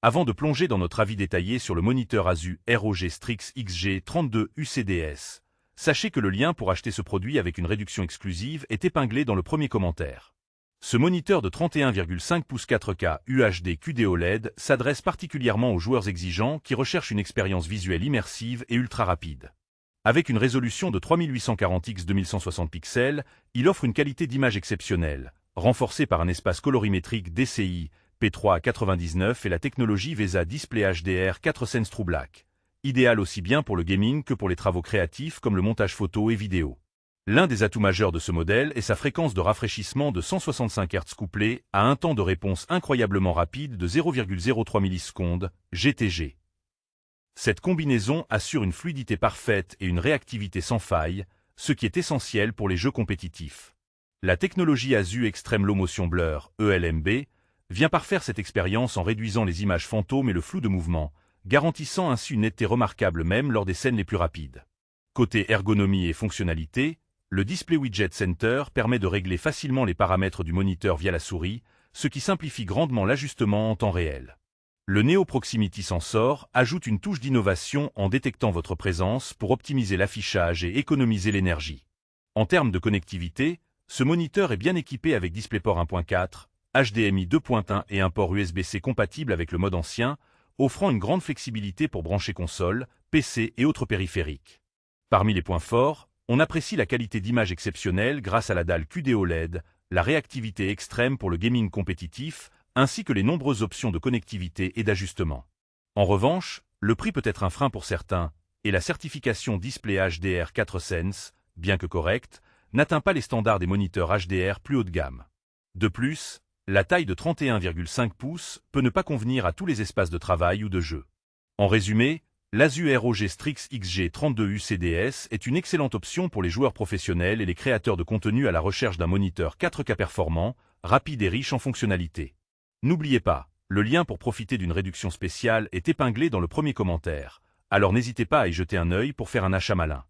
Avant de plonger dans notre avis détaillé sur le moniteur Asus ROG Strix XG32 UCDS, sachez que le lien pour acheter ce produit avec une réduction exclusive est épinglé dans le premier commentaire. Ce moniteur de 31,5 pouces 4K UHD QD OLED s'adresse particulièrement aux joueurs exigeants qui recherchent une expérience visuelle immersive et ultra rapide. Avec une résolution de 3840 x 2160 pixels, il offre une qualité d'image exceptionnelle, renforcée par un espace colorimétrique DCI P3 99 et la technologie VESA Display HDR 4 Sense True Black, idéal aussi bien pour le gaming que pour les travaux créatifs comme le montage photo et vidéo. L'un des atouts majeurs de ce modèle est sa fréquence de rafraîchissement de 165 Hz couplée à un temps de réponse incroyablement rapide de 0,03 millisecondes, GTG. Cette combinaison assure une fluidité parfaite et une réactivité sans faille, ce qui est essentiel pour les jeux compétitifs. La technologie Asus Extreme Low Motion Blur, ELMB, vient parfaire cette expérience en réduisant les images fantômes et le flou de mouvement, garantissant ainsi une netteté remarquable même lors des scènes les plus rapides. Côté ergonomie et fonctionnalité, le Display Widget Center permet de régler facilement les paramètres du moniteur via la souris, ce qui simplifie grandement l'ajustement en temps réel. Le Neo Proximity Sensor ajoute une touche d'innovation en détectant votre présence pour optimiser l'affichage et économiser l'énergie. En termes de connectivité, ce moniteur est bien équipé avec DisplayPort 1.4, HDMI 2.1 et un port USB-C compatible avec le mode ancien, offrant une grande flexibilité pour brancher console, PC et autres périphériques. Parmi les points forts, on apprécie la qualité d'image exceptionnelle grâce à la dalle QD OLED, la réactivité extrême pour le gaming compétitif, ainsi que les nombreuses options de connectivité et d'ajustement. En revanche, le prix peut être un frein pour certains, et la certification Display HDR 4 Sense, bien que correcte, n'atteint pas les standards des moniteurs HDR plus haut de gamme. De plus, la taille de 31,5 pouces peut ne pas convenir à tous les espaces de travail ou de jeu. En résumé, l'Asus ROG Strix XG32 UCDS est une excellente option pour les joueurs professionnels et les créateurs de contenu à la recherche d'un moniteur 4K performant, rapide et riche en fonctionnalités. N'oubliez pas, le lien pour profiter d'une réduction spéciale est épinglé dans le premier commentaire, alors n'hésitez pas à y jeter un œil pour faire un achat malin.